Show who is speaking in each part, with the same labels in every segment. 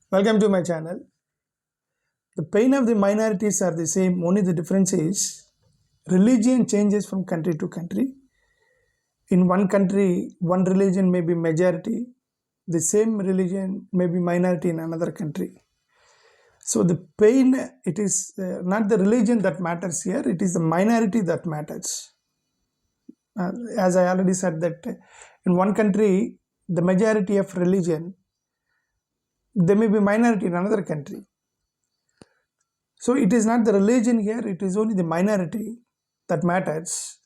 Speaker 1: Welcome to my channel. The pain of the minorities are the same, only the difference is religion changes from country to country. In one country, one religion may be majority, the same religion may be minority in another country. So the pain, it is not the religion that matters here, it is the minority that matters. As I already said that in one country, the majority of religion, there may be minority in another country. So it is not the religion here, it is only the minority that matters.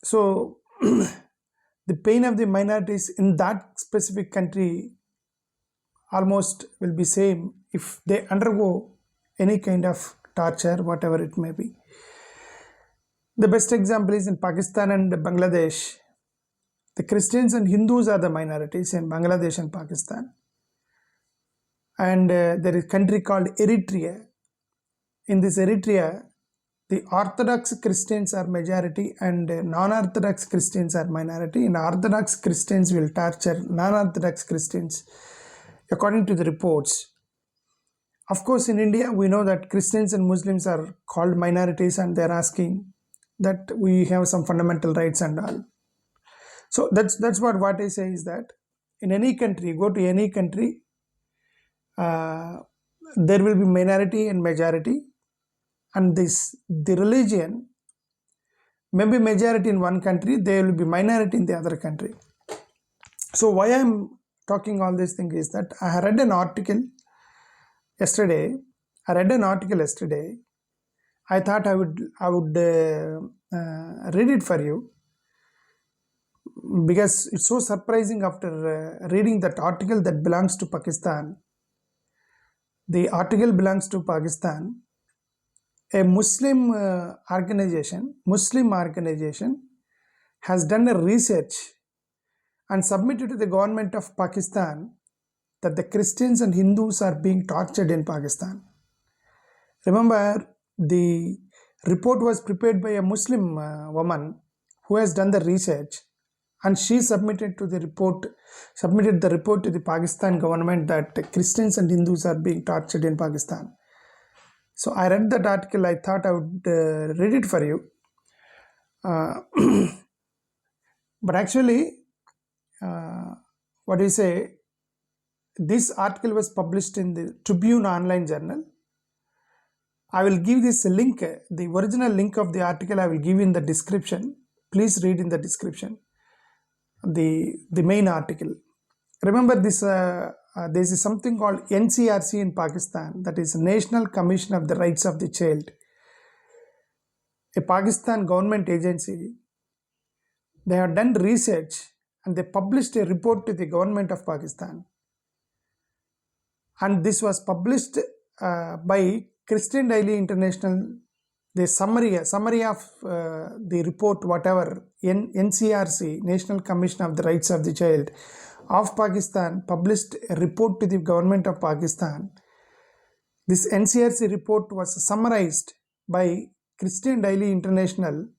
Speaker 1: So the pain of the minorities in that specific country almost will be same if they undergo any kind of torture, whatever it may be. The best example is in Pakistan and Bangladesh. The Christians and Hindus are the minorities in Bangladesh and Pakistan. And there is a country called Eritrea. In this Eritrea, the Orthodox Christians are majority and non-Orthodox Christians are minority. And Orthodox Christians will torture non-Orthodox Christians according to the reports. Of course, in India, we know that Christians and Muslims are called minorities and they're asking that we have some fundamental rights and all. So that's what I say is that in any country, go to any country, there will be minority and majority, and the religion may be majority in one country, there will be minority in the other country. So why I'm talking all these things is that I read an article yesterday. I thought I would read it for you because it's so surprising after reading that article that belongs to Pakistan. The article belongs to Pakistan. A Muslim organization has done a research and submitted to the government of Pakistan that the Christians and Hindus are being tortured in Pakistan. Remember, the report was prepared by a Muslim woman who has done the research, and she submitted the report to the Pakistan government that Christians and Hindus are being tortured in Pakistan. So I read that article. I thought I would read it for you. But actually, this article was published in the Tribune online journal. I will give this link, the original link of the article I will give in the description. Please read in the description the main article. Remember this, there is something called NCRC in Pakistan, that is National Commission of the Rights of the Child. A Pakistan government agency. They have done research and they published a report to the government of Pakistan. And this was published by Christian Daily International. The summary of the report, whatever, NCRC, National Commission of the Rights of the Child of Pakistan, published a report to the government of Pakistan. This NCRC report was summarized by Christian Daily International,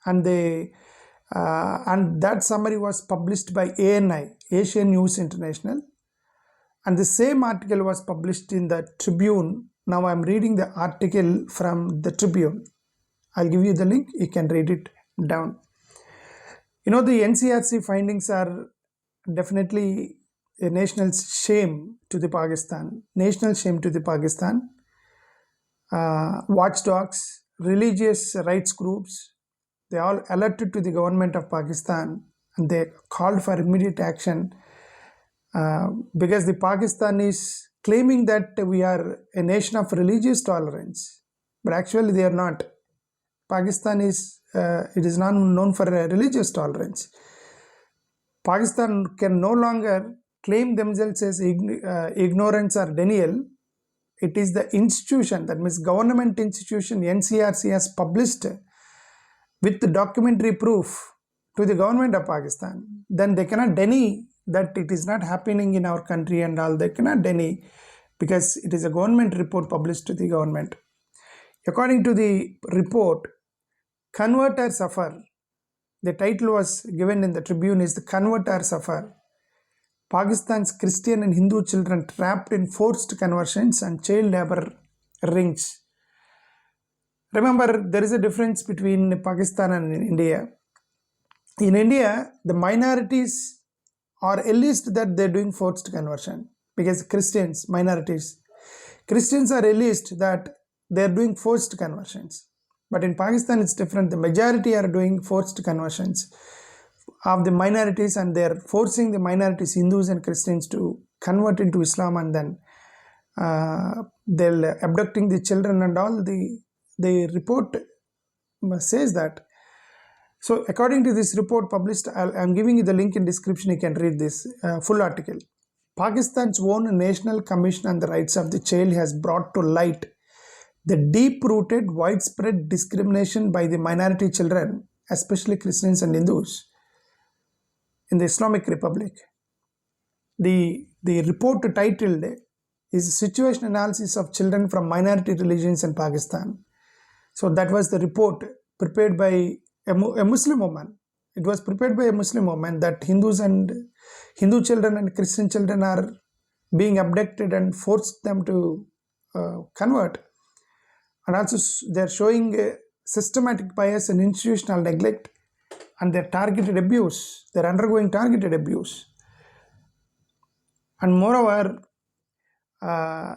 Speaker 1: and that summary was published by ANI, Asian News International, and the same article was published in the Tribune. Now I am reading the article from the Tribune. I'll give you the link, you can read it down. You know, the NCRC findings are definitely a national shame to the Pakistan. Watchdogs, religious rights groups, they all alerted to the government of Pakistan and they called for immediate action because the Pakistan is claiming that we are a nation of religious tolerance, but actually they are not. Pakistan is it is not known for religious tolerance. Pakistan can no longer claim themselves as ignorance or denial. It is the institution, that means government institution, NCRC, has published with the documentary proof to the government of Pakistan. Then they cannot deny that it is not happening in our country and all. They cannot deny because it is a government report published to the government. According to the report, convert or suffer. The title was given in the Tribune is the convert or suffer. Pakistan's Christian and Hindu children trapped in forced conversions and child labor rings. Remember, there is a difference between Pakistan and India. In India, the minorities are at least that they're doing forced conversion, because Christians are at least that they're doing forced conversions. But in Pakistan, it's different. The majority are doing forced conversions of the minorities, and they're forcing the minorities, Hindus and Christians, to convert into Islam, and then they're abducting the children and all. The report says that. So according to this report published, I'm giving you the link in description. You can read this full article. Pakistan's own National Commission on the Rights of the Child has brought to light the deep-rooted, widespread discrimination by the minority children, especially Christians and Hindus, in the Islamic Republic. The report titled is Situation Analysis of Children from Minority Religions in Pakistan. So that was the report prepared by a Muslim woman. It was prepared by a Muslim woman that Hindu children and Christian children are being abducted and forced them to convert. And also they're showing systematic bias and institutional neglect, and their targeted abuse. They're undergoing targeted abuse. And moreover,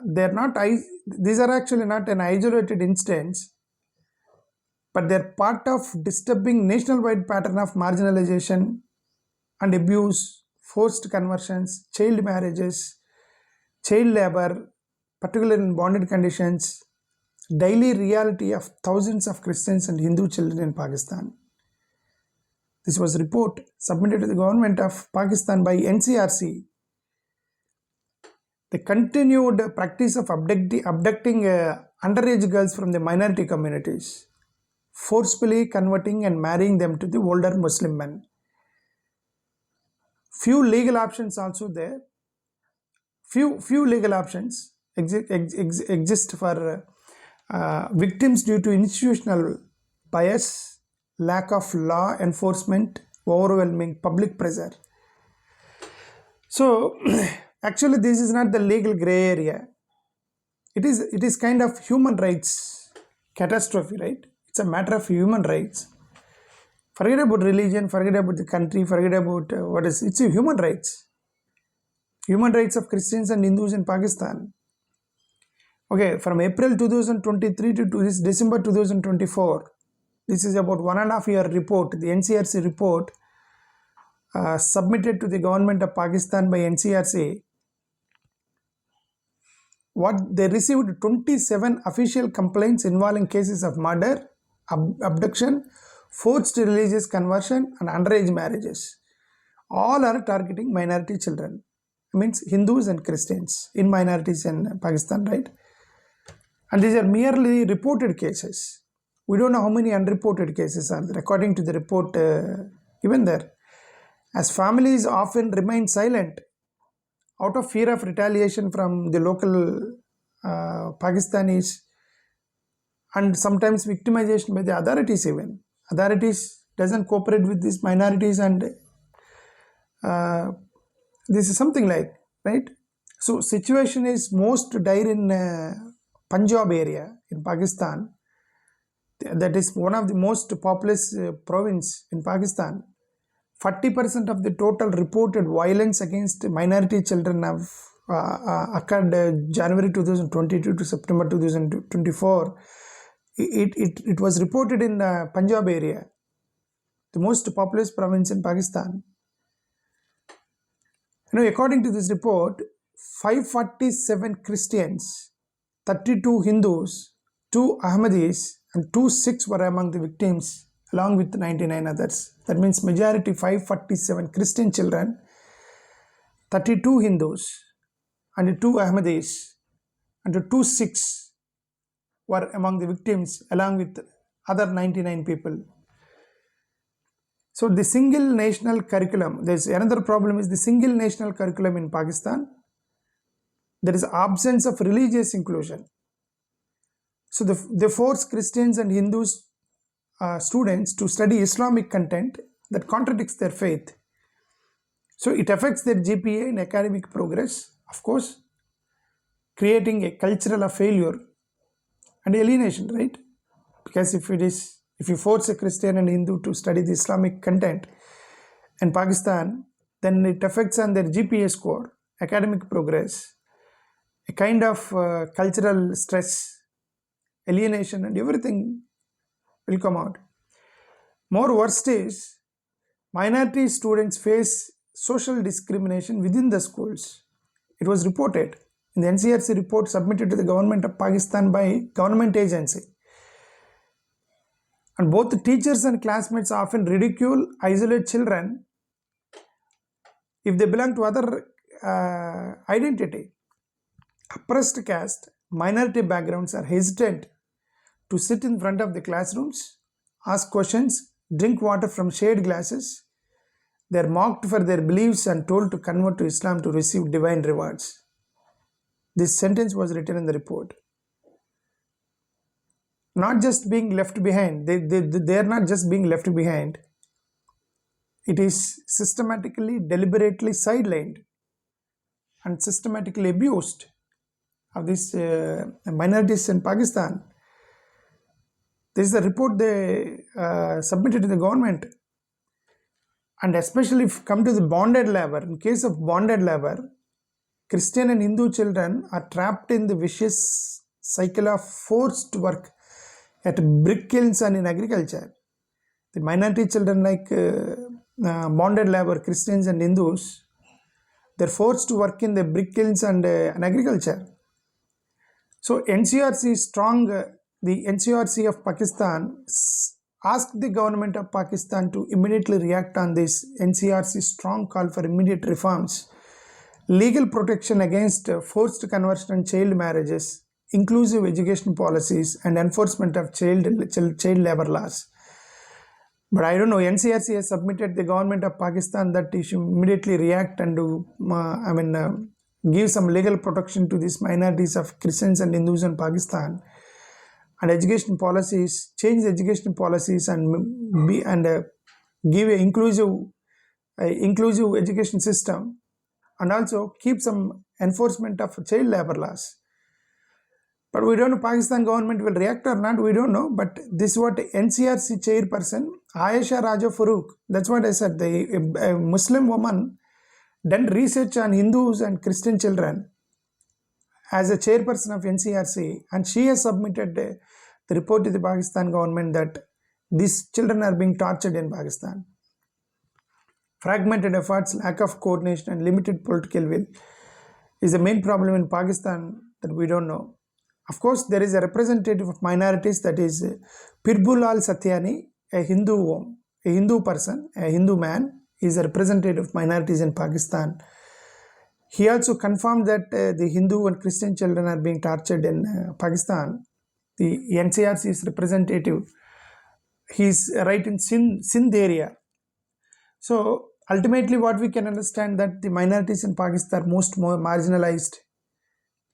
Speaker 1: these are actually not an isolated instance, but they're part of disturbing nationwide pattern of marginalization and abuse, forced conversions, child marriages, child labor, particularly in bonded conditions, daily reality of thousands of Christians and Hindu children in Pakistan. This was a report submitted to the government of Pakistan by NCRC. The continued practice of abducting underage girls from the minority communities, forcefully converting and marrying them to the older Muslim men. Few legal options also there. Few legal options exist for victims due to institutional bias, lack of law enforcement, overwhelming public pressure. So actually this is not the legal gray area. It is kind of human rights catastrophe, right? It's a matter of human rights. Forget about religion, forget about the country, forget about it's a human rights. Human rights of Christians and Hindus in Pakistan. Okay, from April 2023 to this December 2024, this is about 1.5 year report, the NCRC report submitted to the government of Pakistan by NCRC. What they received 27 official complaints involving cases of murder, abduction, forced religious conversion, and underage marriages. All are targeting minority children. It means Hindus and Christians in minorities in Pakistan, right? And these are merely reported cases. We don't know how many unreported cases are there, according to the report given there. As families often remain silent out of fear of retaliation from the local Pakistanis, and sometimes victimization by the authorities even. Authorities doesn't cooperate with these minorities, and this is something like, right? So situation is most dire in Punjab area in Pakistan. That is one of the most populous province in Pakistan. 40% of the total reported violence against minority children have occurred January 2022 to September 2024. It was reported in Punjab area, the most populous province in Pakistan. According to this report, 547 Christians, 32 Hindus, 2 Ahmadis, and 2 Sikhs were among the victims, along with 99 others. That means majority 547 Christian children, 32 Hindus, and 2 Ahmadis, and 2 Sikhs were among the victims, along with other 99 people. So the single national curriculum, there's another problem is the single national curriculum in Pakistan. There is absence of religious inclusion. So they force Christians and Hindus students to study Islamic content that contradicts their faith. So it affects their GPA in academic progress, of course, creating a cultural of failure and alienation, right? Because if you force a Christian and Hindu to study the Islamic content in Pakistan, then it affects on their GPA score, academic progress, a kind of cultural stress, alienation, and everything will come out. More worst is, minority students face social discrimination within the schools. It was reported in the NCRC report submitted to the government of Pakistan by government agency. And both the teachers and classmates often ridicule, isolate children if they belong to other identity. Oppressed caste, minority backgrounds are hesitant to sit in front of the classrooms, ask questions, drink water from shared glasses. They are mocked for their beliefs and told to convert to Islam to receive divine rewards. This sentence was written in the report. Not just being left behind, they are not just being left behind. It is systematically, deliberately sidelined and systematically abused of these minorities in Pakistan. This is the report they submitted to the government. And especially if come to the bonded labor, in case of bonded labor, Christian and Hindu children are trapped in the vicious cycle of forced work at brick kilns and in agriculture. The minority children like bonded labor, Christians and Hindus, they're forced to work in the brick kilns and agriculture. So NCRC is strong, the NCRC of Pakistan asked the government of Pakistan to immediately react on this NCRC strong call for immediate reforms, legal protection against forced conversion and child marriages, inclusive education policies, and enforcement of child labor laws. But I don't know, NCRC has submitted the government of Pakistan that it should immediately react and give some legal protection to these minorities of Christians and Hindus in Pakistan, and education policies, change education policies and give an inclusive education system, and also keep some enforcement of child labor laws. But we don't know Pakistan government will react or not, we don't know. But this is what NCRC chairperson Ayesha Raja Farooq, that's what I said, a Muslim woman done research on Hindus and Christian children as a chairperson of NCRC, and she has submitted the report to the Pakistan government that these children are being tortured in Pakistan. Fragmented efforts, lack of coordination, and limited political will is the main problem in Pakistan that we don't know. Of course, there is a representative of minorities, that is Pirbulal Satyani, a Hindu person, a Hindu man. He is a representative of minorities in Pakistan. He also confirmed that the Hindu and Christian children are being tortured in Pakistan. The NCRC's representative, he is right in Sindh area. So ultimately what we can understand that the minorities in Pakistan are more marginalized,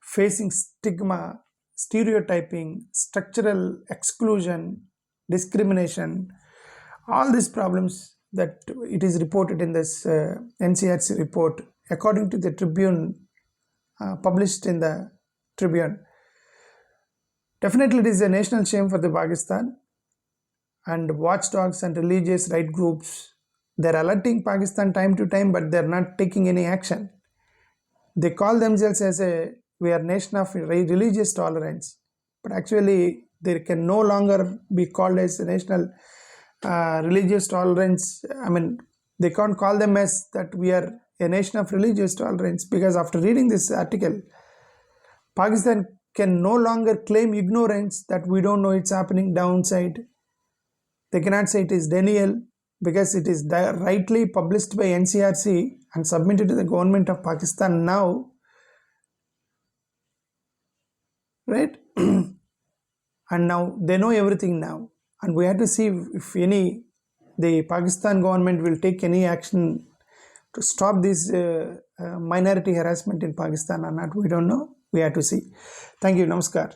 Speaker 1: facing stigma, stereotyping, structural exclusion, discrimination, all these problems that it is reported in this NCRC report, according to the Tribune, published in the Tribune. Definitely it is a national shame for the Pakistan, and watchdogs and religious right groups, they're alerting Pakistan time to time, but they're not taking any action. They call themselves as we are nation of religious tolerance, but actually they can no longer be called as a national religious tolerance. I mean, they can't call them as that we are a nation of religious tolerance, because after reading this article, Pakistan can no longer claim ignorance that we don't know it's happening downside. They cannot say it is denial, because it is rightly published by NCRC and submitted to the government of Pakistan now, right? And now they know everything now, and we have to see if the Pakistan government will take any action to stop this minority harassment in Pakistan or not. We don't know. We have to see. Thank you. Namaskar.